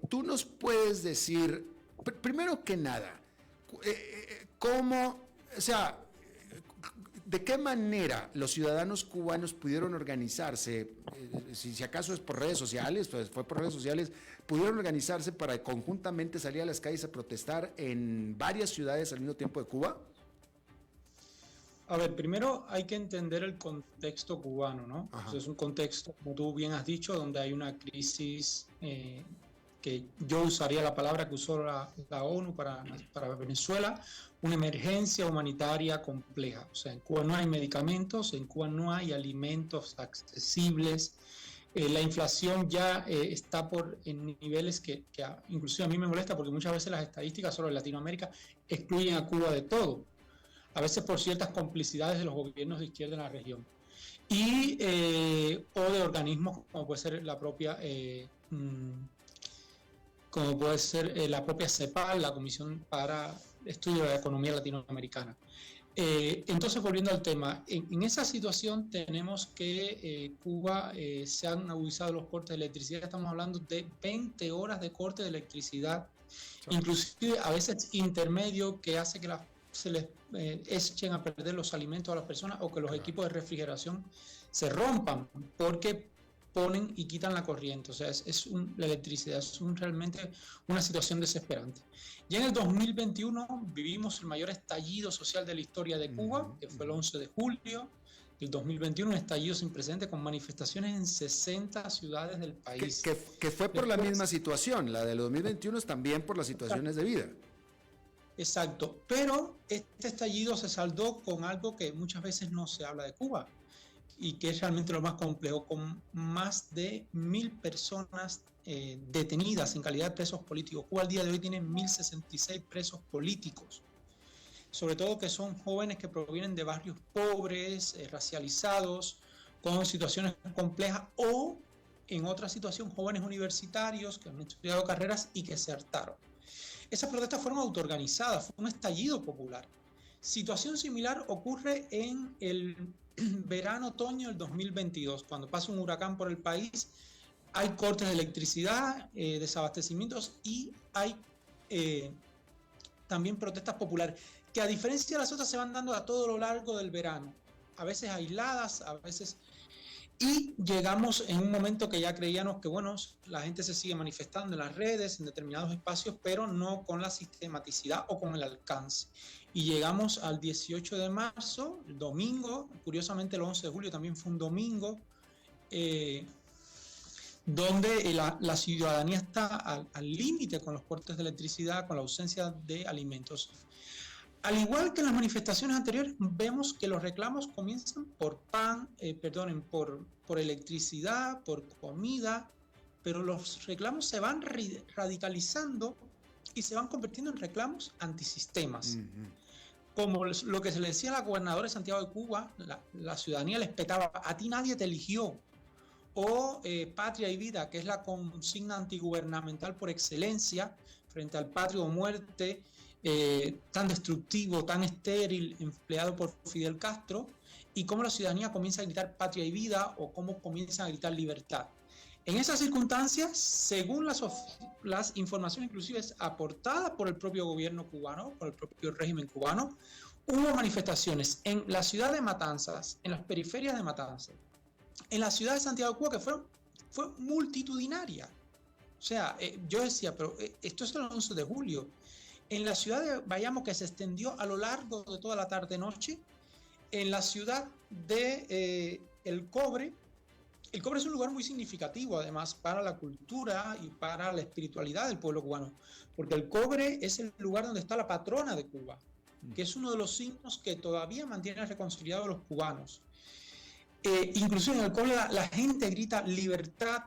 Tú nos puedes decir, primero que nada, ¿cómo, o sea, de qué manera los ciudadanos cubanos pudieron organizarse, si acaso es por redes sociales, pues fue por redes sociales, pudieron organizarse para conjuntamente salir a las calles a protestar en varias ciudades al mismo tiempo de Cuba? A ver, primero hay que entender el contexto cubano, ¿no? Es un contexto, como tú bien has dicho, donde hay una crisis que yo usaría la palabra que usó la ONU para Venezuela, una emergencia humanitaria compleja. O sea, en Cuba no hay medicamentos, en Cuba no hay alimentos accesibles, la inflación ya está en niveles que inclusive a mí me molesta porque muchas veces las estadísticas sobre Latinoamérica excluyen a Cuba de todo, a veces por ciertas complicidades de los gobiernos de izquierda en la región. Y, o de organismos como puede ser la propia... como puede ser la propia CEPAL, la Comisión para Estudio de la Economía Latinoamericana. Entonces, volviendo al tema, en esa situación tenemos que Cuba se han agudizado los cortes de electricidad, estamos hablando de 20 horas de corte de electricidad, inclusive a veces intermedio, que hace que se les echen a perder los alimentos a las personas o que los equipos de refrigeración se rompan, porque ponen y quitan la corriente. O sea, la electricidad es realmente una situación desesperante. Ya en el 2021 vivimos el mayor estallido social de la historia de Cuba, que fue el 11 de julio del 2021, un estallido sin precedentes con manifestaciones en 60 ciudades del país. Que fue por la misma situación, la del 2021 es también por las situaciones de vida. Exacto, pero este estallido se saldó con algo que muchas veces no se habla de Cuba, y que es realmente lo más complejo, con más de 1.000 personas detenidas en calidad de presos políticos. Cuba al día de hoy tiene 1.066 presos políticos, sobre todo que son jóvenes que provienen de barrios pobres, racializados, con situaciones complejas, o en otra situación, jóvenes universitarios que han estudiado carreras y que se hartaron. Esas protestas fueron autoorganizadas, fue un estallido popular. Situación similar ocurre en el verano-otoño del 2022, cuando pasa un huracán por el país, hay cortes de electricidad, desabastecimientos y hay también protestas populares, que a diferencia de las otras se van dando a todo lo largo del verano, a veces aisladas, a veces... Y llegamos en un momento que ya creíamos que, bueno, la gente se sigue manifestando en las redes, en determinados espacios, pero no con la sistematicidad o con el alcance. Y llegamos al 18 de marzo, el domingo, curiosamente el 11 de julio también fue un domingo, donde la ciudadanía está al límite con los cortes de electricidad, con la ausencia de alimentos. Al igual que en las manifestaciones anteriores, vemos que los reclamos comienzan por por electricidad, por comida, pero los reclamos se van radicalizando y se van convirtiendo en reclamos antisistemas. Como lo que se le decía a la gobernadora de Santiago de Cuba, la ciudadanía le espetaba, a ti nadie te eligió. O patria y vida, que es la consigna antigubernamental por excelencia frente al patria o muerte, tan destructivo, tan estéril, empleado por Fidel Castro, y cómo la ciudadanía comienza a gritar patria y vida, o cómo comienza a gritar libertad. En esas circunstancias, según las informaciones inclusive aportadas por el propio gobierno cubano, por el propio régimen cubano, hubo manifestaciones en la ciudad de Matanzas, en las periferias de Matanzas, en la ciudad de Santiago de Cuba, que fue multitudinaria. O sea, yo decía, pero esto es el 11 de julio. En la ciudad de Bayamo, que se extendió a lo largo de toda la tarde-noche, en la ciudad de El Cobre. El Cobre es un lugar muy significativo, además, para la cultura y para la espiritualidad del pueblo cubano, porque El Cobre es el lugar donde está la patrona de Cuba, que es uno de los signos que todavía mantienen reconciliados a los cubanos. Incluso en El Cobre la gente grita libertad,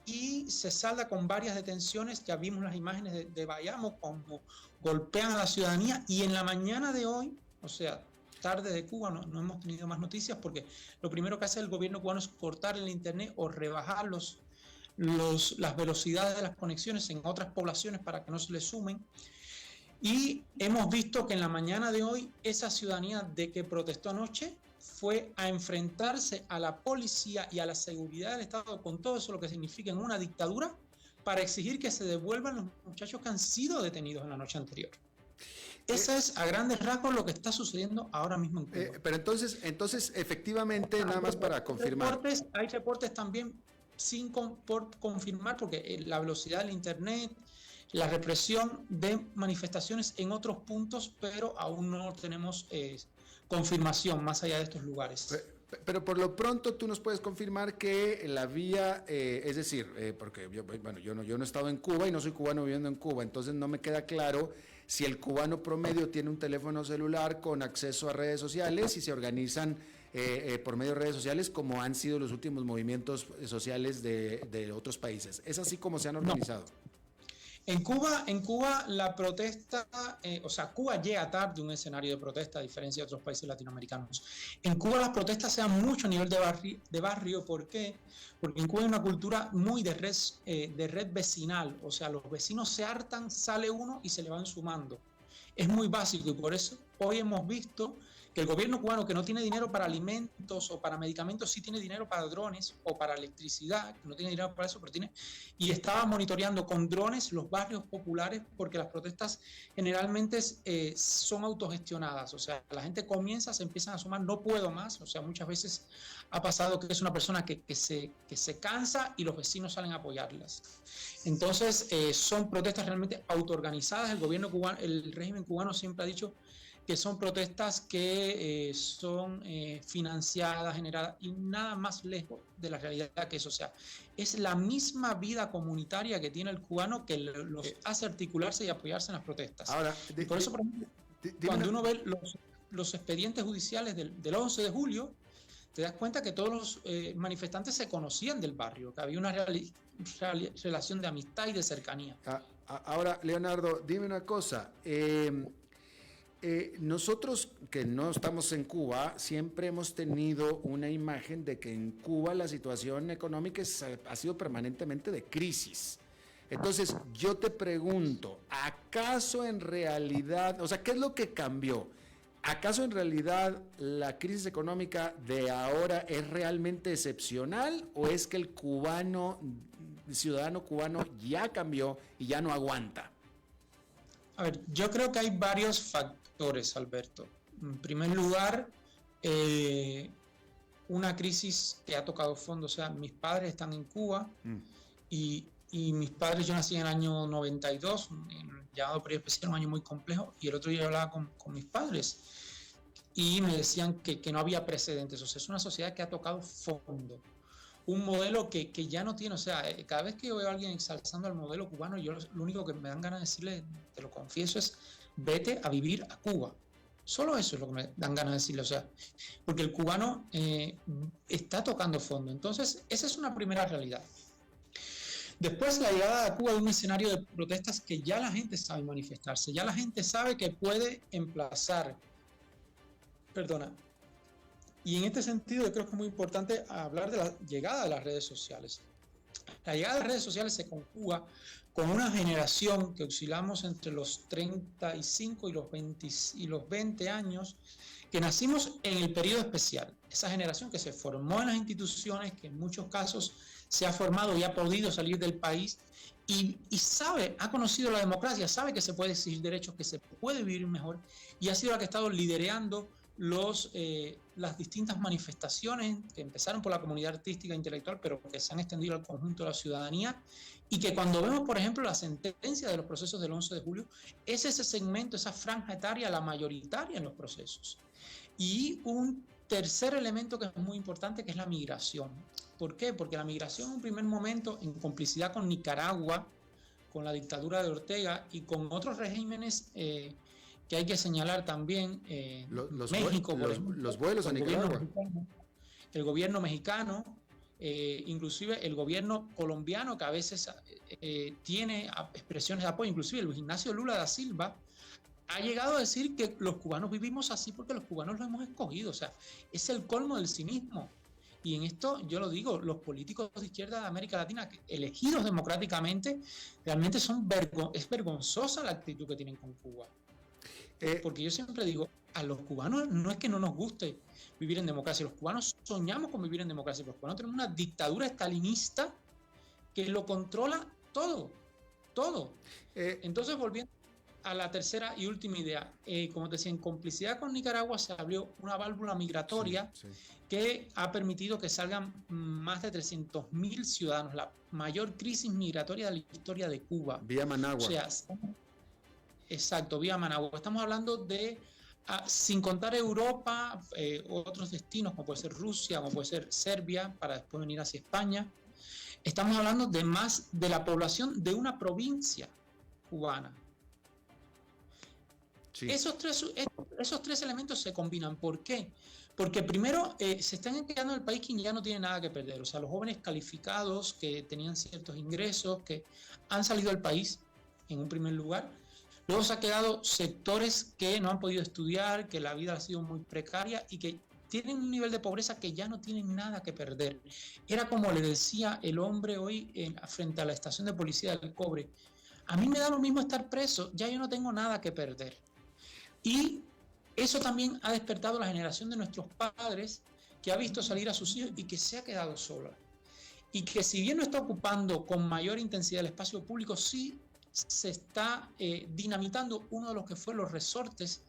y se salda con varias detenciones. Ya vimos las imágenes de Bayamo, como golpean a la ciudadanía, y en la mañana de hoy, o sea, tarde de Cuba, no hemos tenido más noticias, porque lo primero que hace el gobierno cubano es cortar el internet o rebajar las velocidades de las conexiones en otras poblaciones para que no se les sumen. Y hemos visto que en la mañana de hoy esa ciudadanía de que protestó anoche fue a enfrentarse a la policía y a la seguridad del Estado, con todo eso lo que significa en una dictadura, para exigir que se devuelvan los muchachos que han sido detenidos en la noche anterior. Eso es a grandes rasgos lo que está sucediendo ahora mismo en Cuba. Pero entonces efectivamente, nada más para confirmar. Hay reportes también por confirmar, porque la velocidad del internet, la represión de manifestaciones en otros puntos, pero aún no tenemos confirmación más allá de estos lugares. Pero por lo pronto tú nos puedes confirmar que la vía, es decir, porque yo no he estado en Cuba y no soy cubano viviendo en Cuba, entonces no me queda claro si el cubano promedio tiene un teléfono celular con acceso a redes sociales y se organizan por medio de redes sociales, como han sido los últimos movimientos sociales de otros países. ¿Es así como se han organizado? No. En Cuba la protesta, Cuba llega tarde a un escenario de protesta, a diferencia de otros países latinoamericanos. En Cuba las protestas se dan mucho a nivel de barrio. ¿Por qué? Porque en Cuba hay una cultura muy de red vecinal. O sea, los vecinos se hartan, sale uno y se le van sumando. Es muy básico, y por eso hoy hemos visto que el gobierno cubano, que no tiene dinero para alimentos o para medicamentos, sí tiene dinero para drones o para electricidad, que no tiene dinero para eso, pero tiene, y estaba monitoreando con drones los barrios populares, porque las protestas generalmente son autogestionadas. O sea, la gente se empiezan a sumar, no puedo más. O sea, muchas veces ha pasado que es una persona que se cansa y los vecinos salen a apoyarlas. Entonces, son protestas realmente autoorganizadas. El gobierno cubano, el régimen cubano siempre ha dicho que son protestas que son financiadas, generadas, y nada más lejos de la realidad que eso. O sea, es la misma vida comunitaria que tiene el cubano que los hace articularse y apoyarse en las protestas. Ahora, por eso, por ejemplo, cuando uno ve los expedientes judiciales del 11 de julio, te das cuenta que todos los manifestantes se conocían del barrio, que había una relación de amistad y de cercanía. Ahora, Leonardo, dime una cosa. Nosotros que no estamos en Cuba siempre hemos tenido una imagen de que en Cuba la situación económica ha sido permanentemente de crisis. Entonces yo te pregunto, ¿acaso en realidad, o sea, qué es lo que cambió? ¿Acaso en realidad la crisis económica de ahora es realmente excepcional o es que el ciudadano cubano ya cambió y ya no aguanta? A ver, yo creo que hay varios factores, Alberto. En primer lugar, una crisis que ha tocado fondo. O sea, mis padres están en Cuba y mis padres, yo nací en el año 92, en el llamado periodo especial, un año muy complejo, y el otro día hablaba con mis padres y me decían que no había precedentes. O sea, es una sociedad que ha tocado fondo. Un modelo que ya no tiene, o sea, cada vez que yo veo a alguien exalzando al modelo cubano, yo lo único que me dan ganas de decirle, te lo confieso, es vete a vivir a Cuba. Solo eso es lo que me dan ganas de decirle, o sea, porque el cubano está tocando fondo. Entonces, esa es una primera realidad. Después, la llegada a Cuba de un escenario de protestas que ya la gente sabe manifestarse, ya la gente sabe que puede emplazar. Y en este sentido yo creo que es muy importante hablar de la llegada de las redes sociales. La llegada de las redes sociales se conjuga con una generación que oscilamos entre los 35 y los 20 años, que nacimos en el periodo especial. Esa generación que se formó en las instituciones, que en muchos casos se ha formado y ha podido salir del país y sabe, ha conocido la democracia, sabe que se puede exigir derechos, que se puede vivir mejor, y ha sido la que ha estado liderando las distintas manifestaciones que empezaron por la comunidad artística e intelectual, pero que se han extendido al conjunto de la ciudadanía, y que cuando vemos, por ejemplo, la sentencia de los procesos del 11 de julio, es ese segmento, esa franja etaria, la mayoritaria en los procesos. Y un tercer elemento que es muy importante, que es la migración. ¿Por qué? Porque la migración en un primer momento, en complicidad con Nicaragua, con la dictadura de Ortega y con otros regímenes que hay que señalar también, México, por ejemplo, los vuelos a Nicaragua. El gobierno mexicano, inclusive el gobierno colombiano, que a veces tiene expresiones de apoyo, inclusive Luis Ignacio Lula da Silva, ha llegado a decir que los cubanos vivimos así porque los cubanos lo hemos escogido. O sea, es el colmo del cinismo. Y en esto, yo lo digo, los políticos de izquierda de América Latina, elegidos democráticamente, realmente es vergonzosa la actitud que tienen con Cuba. Porque yo siempre digo, a los cubanos no es que no nos guste vivir en democracia, los cubanos soñamos con vivir en democracia, los cubanos tenemos una dictadura estalinista que lo controla todo. Entonces, volviendo a la tercera y última idea, como te decía, en complicidad con Nicaragua se abrió una válvula migratoria que ha permitido que salgan más de 300.000 ciudadanos, la mayor crisis migratoria de la historia de Cuba. Vía Managua. O sea, exacto, vía Managua. Estamos hablando de, sin contar Europa, otros destinos, como puede ser Rusia, como puede ser Serbia, para después venir hacia España. Estamos hablando de más de la población de una provincia cubana. Sí. Esos tres elementos se combinan. ¿Por qué? Porque primero se están quedando en el país quien ya no tiene nada que perder. O sea, los jóvenes calificados que tenían ciertos ingresos, que han salido del país en un primer lugar. Luego se han quedado sectores que no han podido estudiar, que la vida ha sido muy precaria y que tienen un nivel de pobreza que ya no tienen nada que perder. Era como le decía el hombre hoy frente a la estación de policía del Cobre. A mí me da lo mismo estar preso, ya yo no tengo nada que perder. Y eso también ha despertado la generación de nuestros padres, que ha visto salir a sus hijos y que se ha quedado sola. Y que si bien no está ocupando con mayor intensidad el espacio público, sí se está dinamitando uno de los que fue los resortes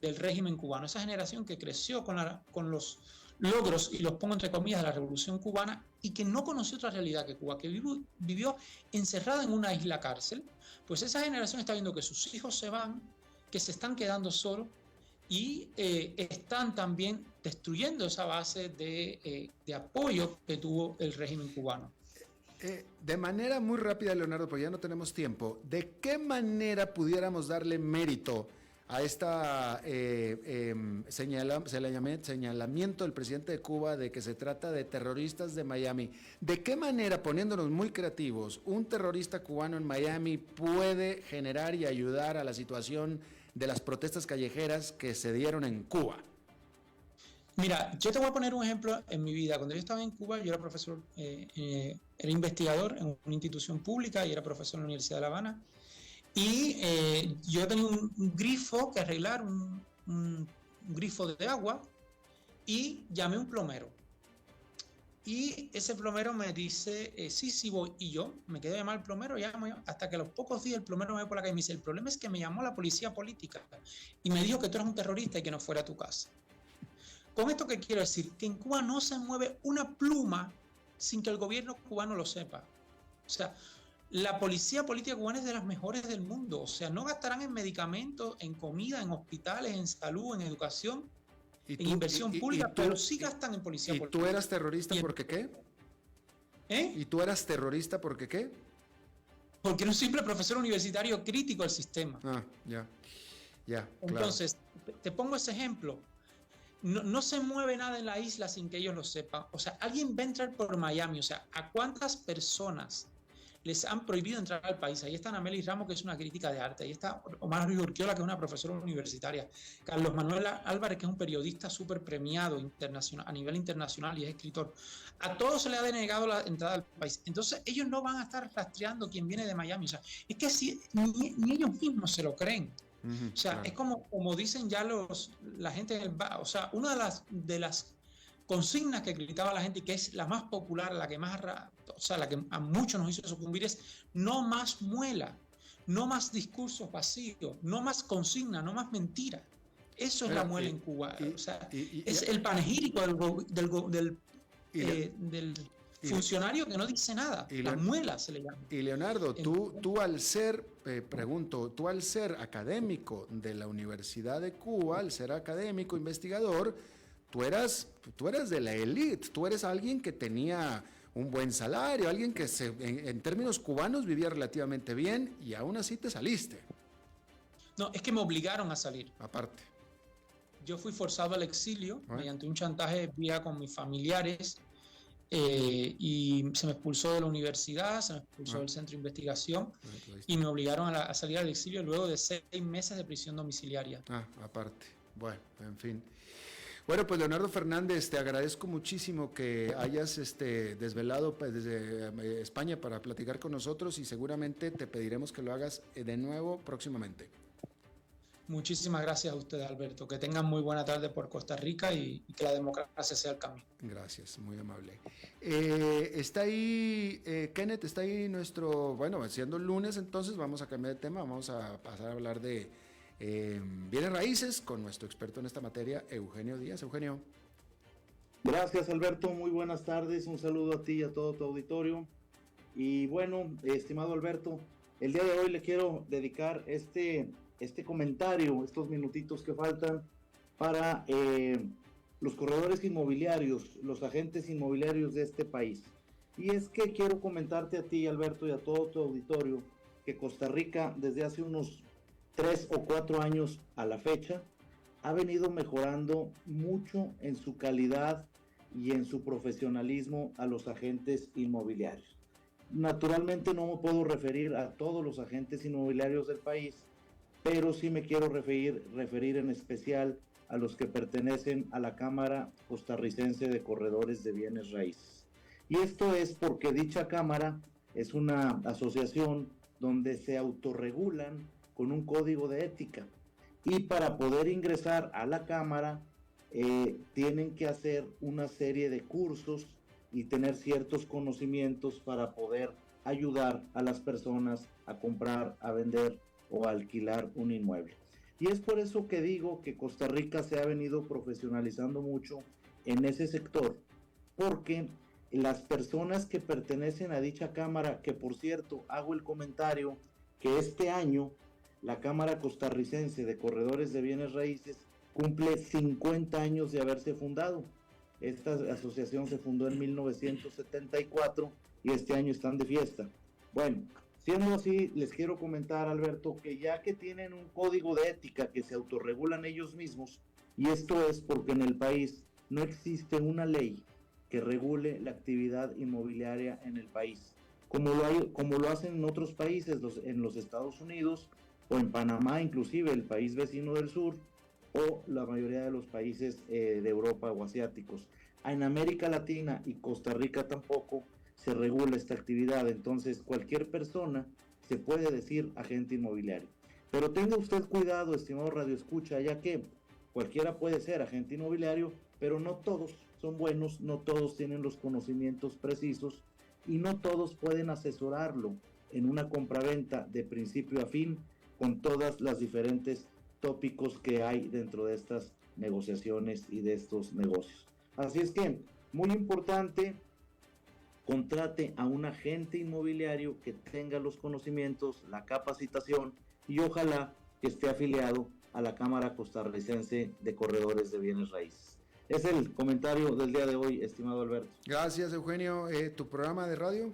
del régimen cubano. Esa generación que creció con los logros, y los pongo entre comillas, de la Revolución Cubana, y que no conoció otra realidad que Cuba, que vivió encerrada en una isla cárcel, pues esa generación está viendo que sus hijos se van, que se están quedando solos y están también destruyendo esa base de apoyo que tuvo el régimen cubano. De manera muy rápida, Leonardo, porque ya no tenemos tiempo, ¿de qué manera pudiéramos darle mérito a esta señalamiento del presidente de Cuba de que se trata de terroristas de Miami? ¿De qué manera, poniéndonos muy creativos, un terrorista cubano en Miami puede generar y ayudar a la situación de las protestas callejeras que se dieron en Cuba? Mira, yo te voy a poner un ejemplo en mi vida. Cuando yo estaba en Cuba, yo era profesor, era investigador en una institución pública y era profesor en la Universidad de La Habana. Y yo tenía un grifo que arreglar, un grifo de agua y llamé a un plomero. Y ese plomero me dice, sí, voy. Y yo me quedé a llamar al plomero, hasta que a los pocos días el plomero me ve por la calle y me dice, el problema es que me llamó la policía política y me dijo que tú eres un terrorista y que no fuera a tu casa. Con esto, ¿qué quiero decir? Que en Cuba no se mueve una pluma sin que el gobierno cubano lo sepa. O sea, la policía política cubana es de las mejores del mundo. O sea, no gastarán en medicamentos, en comida, en hospitales, en salud, en educación, en inversión pública, pero sí gastan en policía política. ¿Y tú eras terrorista porque qué? ¿Y tú eras terrorista porque qué? Porque era un simple profesor universitario crítico al sistema. Ya. Entonces, te pongo ese ejemplo. No se mueve nada en la isla sin que ellos lo sepan. O sea, alguien va a entrar por Miami. O sea, ¿a cuántas personas les han prohibido entrar al país? Ahí está Amelie Ramos, que es una crítica de arte. Ahí está Omar Ruiz Urquiola, que es una profesora universitaria. Carlos Manuel Álvarez, que es un periodista súper premiado a nivel internacional y es escritor. A todos se le ha denegado la entrada al país. Entonces, ellos no van a estar rastreando quién viene de Miami. O sea, es que ni ellos mismos se lo creen. O sea, claro. Es como dicen ya la gente en el bar. O sea, una de las consignas que gritaba la gente y que es la más popular, la que a muchos nos hizo sucumbir es: no más muela, no más discursos vacíos, no más consigna, no más mentira. Eso es la muela en Cuba. O sea, es el panegírico del funcionario que no dice nada. La muela se le llama. Y Leonardo, tú al ser, tú al ser académico de la Universidad de Cuba, al ser académico, investigador, tú eras de la élite, tú eres alguien que tenía un buen salario, alguien que en términos cubanos vivía relativamente bien, y aún así te saliste. No, es que me obligaron a salir. Aparte. Yo fui forzado al exilio mediante un chantaje vía con mis familiares. Y se me expulsó de la universidad, se me expulsó del centro de investigación y me obligaron a salir al exilio luego de 6 meses de prisión domiciliaria. Aparte. Bueno, en fin. Bueno, pues Leonardo Fernández, te agradezco muchísimo que hayas desvelado desde España para platicar con nosotros, y seguramente te pediremos que lo hagas de nuevo próximamente. Muchísimas gracias a ustedes, Alberto. Que tengan muy buena tarde por Costa Rica y que la democracia sea el camino. Gracias, muy amable. Está ahí, Kenneth, está ahí siendo el lunes, entonces vamos a cambiar de tema, vamos a pasar a hablar de bienes raíces con nuestro experto en esta materia, Eugenio Díaz. Eugenio. Gracias, Alberto, muy buenas tardes, un saludo a ti y a todo tu auditorio. Y bueno, estimado Alberto, el día de hoy le quiero dedicar este comentario, estos minutitos que faltan para los corredores inmobiliarios, los agentes inmobiliarios de este país. Y es que quiero comentarte a ti, Alberto, y a todo tu auditorio, que Costa Rica desde hace unos 3 o 4 años a la fecha ha venido mejorando mucho en su calidad y en su profesionalismo a los agentes inmobiliarios. Naturalmente no me puedo referir a todos los agentes inmobiliarios del país, pero sí me quiero referir en especial a los que pertenecen a la Cámara Costarricense de Corredores de Bienes Raíces. Y esto es porque dicha cámara es una asociación donde se autorregulan con un código de ética, y para poder ingresar a la cámara tienen que hacer una serie de cursos y tener ciertos conocimientos para poder ayudar a las personas a comprar, a vender o alquilar un inmueble. Y es por eso que digo que Costa Rica se ha venido profesionalizando mucho en ese sector, porque las personas que pertenecen a dicha cámara, que por cierto hago el comentario que este año la Cámara Costarricense de Corredores de Bienes Raíces cumple 50 años de haberse fundado. Esta asociación se fundó en 1974 y este año están de fiesta. Bueno, siendo así, les quiero comentar, Alberto, que ya que tienen un código de ética que se autorregulan ellos mismos, y esto es porque en el país no existe una ley que regule la actividad inmobiliaria en el país, como lo hacen en otros países, en los Estados Unidos o en Panamá, inclusive el país vecino del sur, o la mayoría de los países de Europa o asiáticos. En América Latina y Costa Rica tampoco se regula esta actividad, entonces cualquier persona se puede decir agente inmobiliario. Pero tenga usted cuidado, estimado radioescucha, ya que cualquiera puede ser agente inmobiliario, pero no todos son buenos, no todos tienen los conocimientos precisos y no todos pueden asesorarlo en una compraventa de principio a fin con todas las diferentes tópicos que hay dentro de estas negociaciones y de estos negocios. Así es que, muy importante, contrate a un agente inmobiliario que tenga los conocimientos, la capacitación y ojalá que esté afiliado a la Cámara Costarricense de Corredores de Bienes Raíces. Es el comentario del día de hoy, estimado Alberto. Gracias, Eugenio. ¿Tu programa de radio?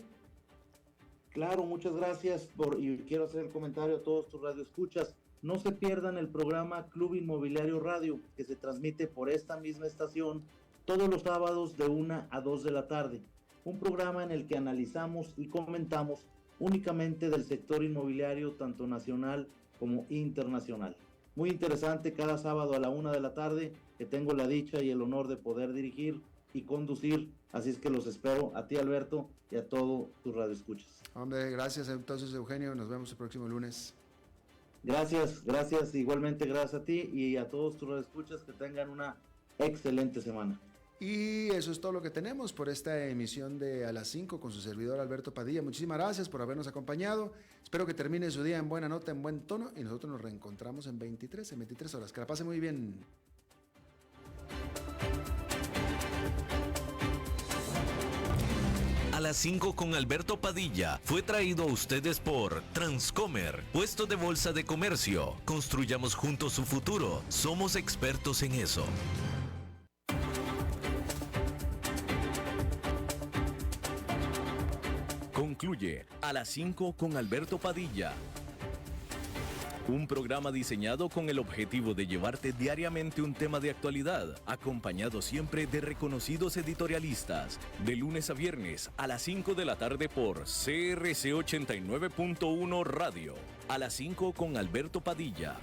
Claro, muchas gracias y quiero hacer el comentario a todos tus radioescuchas. No se pierdan el programa Club Inmobiliario Radio, que se transmite por esta misma estación todos los sábados de 1 a 2 de la tarde. Un programa en el que analizamos y comentamos únicamente del sector inmobiliario, tanto nacional como internacional. Muy interesante cada sábado a la 1 de la tarde, que tengo la dicha y el honor de poder dirigir y conducir. Así es que los espero a ti, Alberto, y a todos tus radioescuchas. Hombre, gracias entonces, Eugenio. Nos vemos el próximo lunes. Gracias, igualmente gracias a ti y a todos tus radioescuchas, que tengan una excelente semana. Y eso es todo lo que tenemos por esta emisión de A las 5 con su servidor Alberto Padilla. Muchísimas gracias por habernos acompañado. Espero que termine su día en buena nota, en buen tono, y nosotros nos reencontramos en 23 horas. Que la pase muy bien. A las 5 con Alberto Padilla fue traído a ustedes por Transcomer, puesto de bolsa de comercio. Construyamos juntos su futuro. Somos expertos en eso. Concluye A las 5 con Alberto Padilla. Un programa diseñado con el objetivo de llevarte diariamente un tema de actualidad, acompañado siempre de reconocidos editorialistas, de lunes a viernes a las 5 de la tarde por CRC 89.1 Radio. A las 5 con Alberto Padilla.